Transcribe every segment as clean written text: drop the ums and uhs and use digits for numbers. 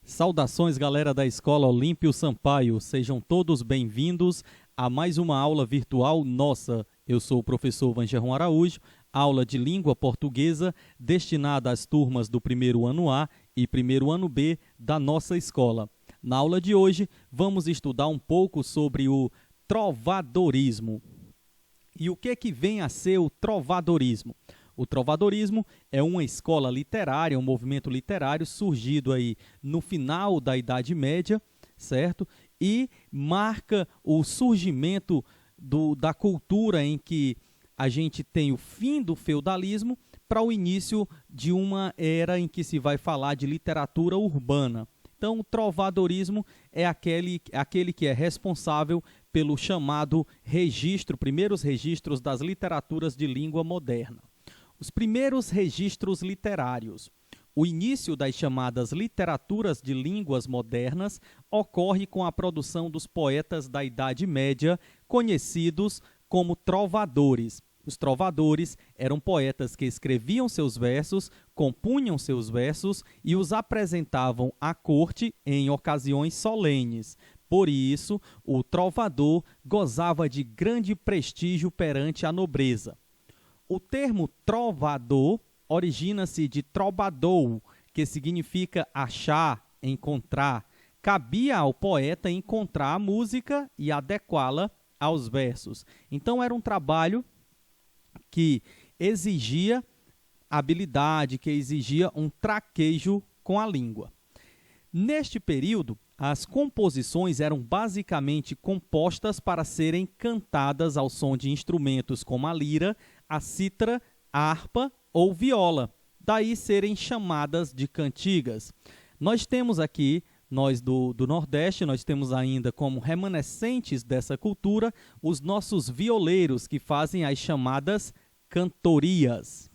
Saudações, galera da Escola Olímpio Sampaio, sejam todos bem-vindos a mais uma aula virtual nossa. Eu sou o professor Vangeron Araújo, aula de língua portuguesa destinada às turmas do primeiro ano A e primeiro ano B da nossa escola. Na aula de hoje, vamos estudar um pouco sobre o trovadorismo. E o que vem a ser o trovadorismo? O trovadorismo é uma escola literária, um movimento literário surgido aí no final da Idade Média, certo? E marca o surgimento da cultura em que a gente tem o fim do feudalismo para o início de uma era em que se vai falar de literatura urbana. Então, o trovadorismo é aquele que é responsável pelo chamado primeiros registros das literaturas de língua moderna. Os primeiros registros literários. O início das chamadas literaturas de línguas modernas ocorre com a produção dos poetas da Idade Média, conhecidos como trovadores. Os trovadores eram poetas que escreviam seus versos, compunham seus versos e os apresentavam à corte em ocasiões solenes. Por isso, o trovador gozava de grande prestígio perante a nobreza. O termo trovador origina-se de trovador, que significa achar, encontrar. Cabia ao poeta encontrar a música e adequá-la aos versos. Então, era um trabalho que exigia habilidade, que exigia um traquejo com a língua. Neste período, as composições eram basicamente compostas para serem cantadas ao som de instrumentos como a lira, a cítara, a harpa ou viola, daí serem chamadas de cantigas. Nós temos aqui, nós do Nordeste, nós temos ainda como remanescentes dessa cultura os nossos violeiros que fazem as chamadas cantorias.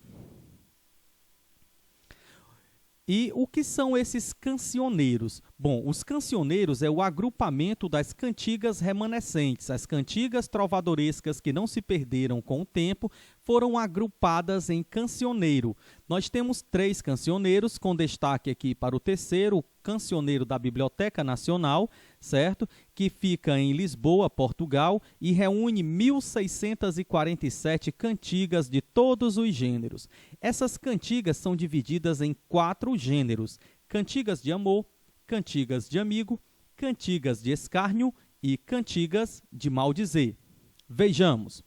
E o que são esses cancioneiros? Bom, os cancioneiros é o agrupamento das cantigas remanescentes. As cantigas trovadorescas que não se perderam com o tempo foram agrupadas em cancioneiro. Nós temos 3 cancioneiros, com destaque aqui para o terceiro, o cancioneiro da Biblioteca Nacional, certo? Que fica em Lisboa, Portugal, e reúne 1647 cantigas de todos os gêneros. Essas cantigas são divididas em 4 gêneros: cantigas de amor, cantigas de amigo, cantigas de escárnio e cantigas de maldizer. Vejamos.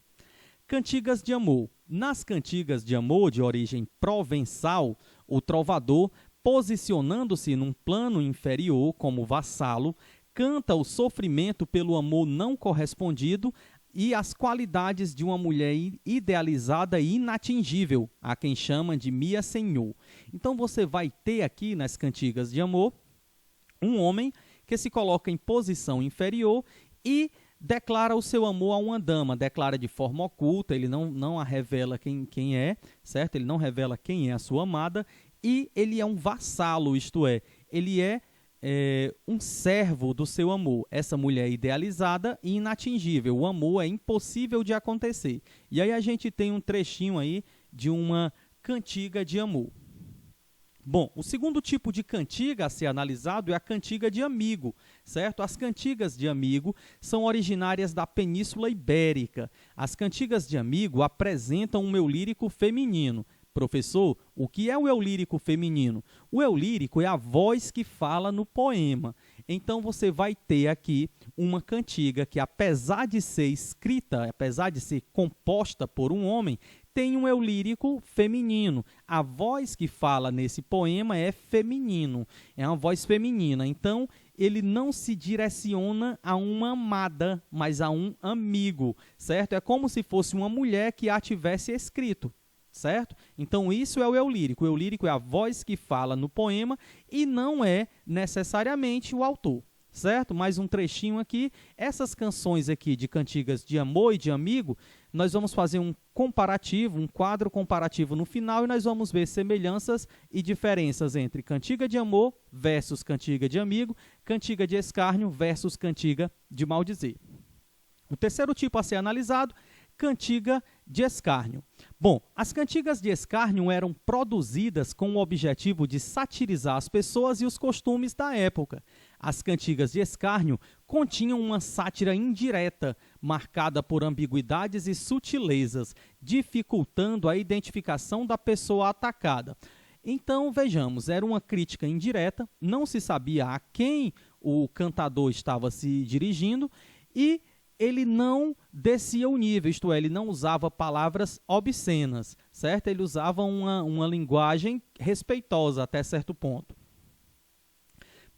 Cantigas de amor. Nas cantigas de amor de origem provençal, o trovador, posicionando-se num plano inferior como vassalo, canta o sofrimento pelo amor não correspondido e as qualidades de uma mulher idealizada e inatingível, a quem chama de Mia Senhor. Então você vai ter aqui nas cantigas de amor um homem que se coloca em posição inferior e declara o seu amor a uma dama, declara de forma oculta, ele não a revela quem é, certo? Ele não revela quem é a sua amada e ele é um vassalo, isto é, ele é um servo do seu amor. Essa mulher é idealizada e inatingível, o amor é impossível de acontecer. E aí a gente tem um trechinho aí de uma cantiga de amor. Bom, o segundo tipo de cantiga a ser analisado é a cantiga de amigo, certo? As cantigas de amigo são originárias da Península Ibérica. As cantigas de amigo apresentam um eu lírico feminino. Professor, o que é o eu lírico feminino? O eu lírico é a voz que fala no poema. Então, você vai ter aqui uma cantiga que, apesar de ser escrita, apesar de ser composta por um homem, tem um eu lírico feminino. A voz que fala nesse poema é feminino, é uma voz feminina. Então, ele não se direciona a uma amada, mas a um amigo, certo? É como se fosse uma mulher que a tivesse escrito, certo? Então, isso é o eu lírico. O eu lírico é a voz que fala no poema e não é necessariamente o autor, certo? Mais um trechinho aqui. Essas canções aqui de cantigas de amor e de amigo, nós vamos fazer um comparativo, um quadro comparativo no final e nós vamos ver semelhanças e diferenças entre cantiga de amor versus cantiga de amigo, cantiga de escárnio versus cantiga de maldizer. O terceiro tipo a ser analisado, cantiga de escárnio. Bom, as cantigas de escárnio eram produzidas com o objetivo de satirizar as pessoas e os costumes da época. As cantigas de escárnio continham uma sátira indireta, marcada por ambiguidades e sutilezas, dificultando a identificação da pessoa atacada. Então, vejamos, era uma crítica indireta, não se sabia a quem o cantador estava se dirigindo e ele não descia o nível, isto é, ele não usava palavras obscenas, certo? Ele usava uma linguagem respeitosa até certo ponto.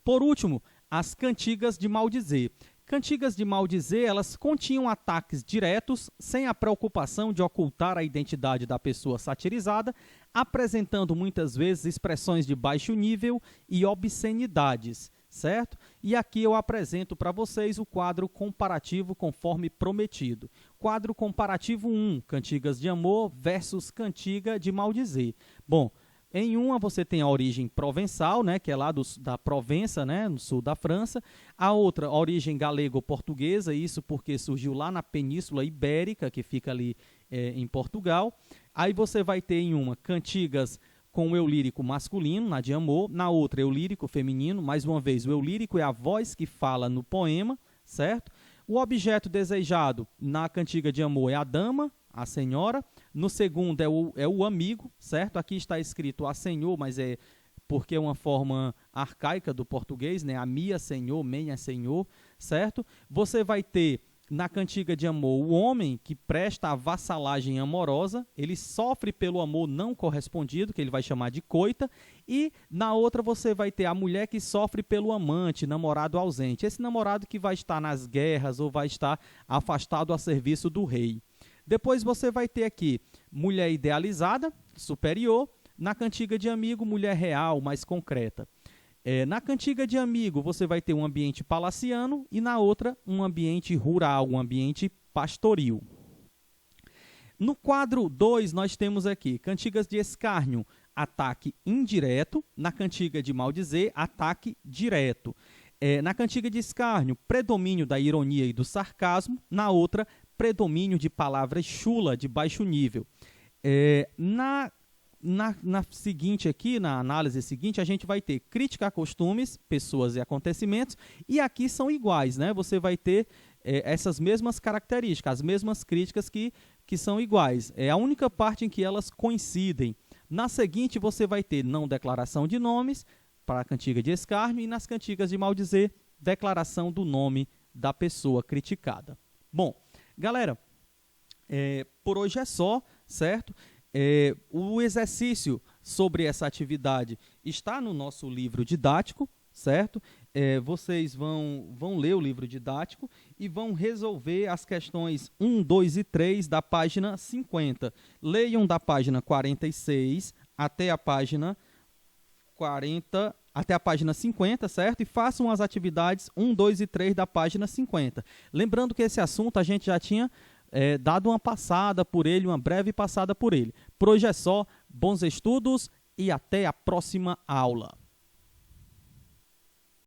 Por último, as cantigas de maldizer. Cantigas de maldizer, elas continham ataques diretos, sem a preocupação de ocultar a identidade da pessoa satirizada, apresentando muitas vezes expressões de baixo nível e obscenidades, certo? E aqui eu apresento para vocês o quadro comparativo conforme prometido. Quadro comparativo 1, cantigas de amor versus cantiga de maldizer. Bom, em uma você tem a origem provençal, né, que é lá da Provença, né, no sul da França. A outra, a origem galego-portuguesa, isso porque surgiu lá na Península Ibérica, que fica ali em Portugal. Aí você vai ter em uma cantigas com o eu lírico masculino, na de amor. Na outra, eu lírico feminino. Mais uma vez, o eu lírico é a voz que fala no poema, certo? O objeto desejado na cantiga de amor é a dama, a senhora. No segundo é o amigo, certo? Aqui está escrito a senhor, mas é porque é uma forma arcaica do português, né? A mia, senhor, menha, senhor, certo? Você vai ter na cantiga de amor o homem que presta a vassalagem amorosa, ele sofre pelo amor não correspondido, que ele vai chamar de coita, e na outra você vai ter a mulher que sofre pelo amante, namorado ausente. Esse namorado que vai estar nas guerras ou vai estar afastado a serviço do rei. Depois você vai ter aqui mulher idealizada, superior. Na cantiga de amigo, mulher real, mais concreta. Na cantiga de amigo, você vai ter um ambiente palaciano e na outra, um ambiente rural, um ambiente pastoril. No quadro 2, nós temos aqui cantigas de escárnio, ataque indireto. Na cantiga de maldizer, ataque direto. Na cantiga de escárnio, predomínio da ironia e do sarcasmo. Na outra, predomínio de palavras chula, de baixo nível. Na seguinte aqui, na análise seguinte, a gente vai ter crítica a costumes, pessoas e acontecimentos, e aqui são iguais, né? Você vai ter essas mesmas características, as mesmas críticas que são iguais. É a única parte em que elas coincidem. Na seguinte, você vai ter não declaração de nomes, para a cantiga de escárnio, e nas cantigas de maldizer, declaração do nome da pessoa criticada. Bom, galera, por hoje é só, certo? O exercício sobre essa atividade está no nosso livro didático, certo? Vocês vão ler o livro didático e vão resolver as questões 1, 2 e 3 da página 50. Leiam da página 46 até a página 50, certo? E façam as atividades 1, 2 e 3 da página 50. Lembrando que esse assunto a gente já tinha dado uma passada por ele, uma breve passada por ele. Por hoje é só, bons estudos e até a próxima aula.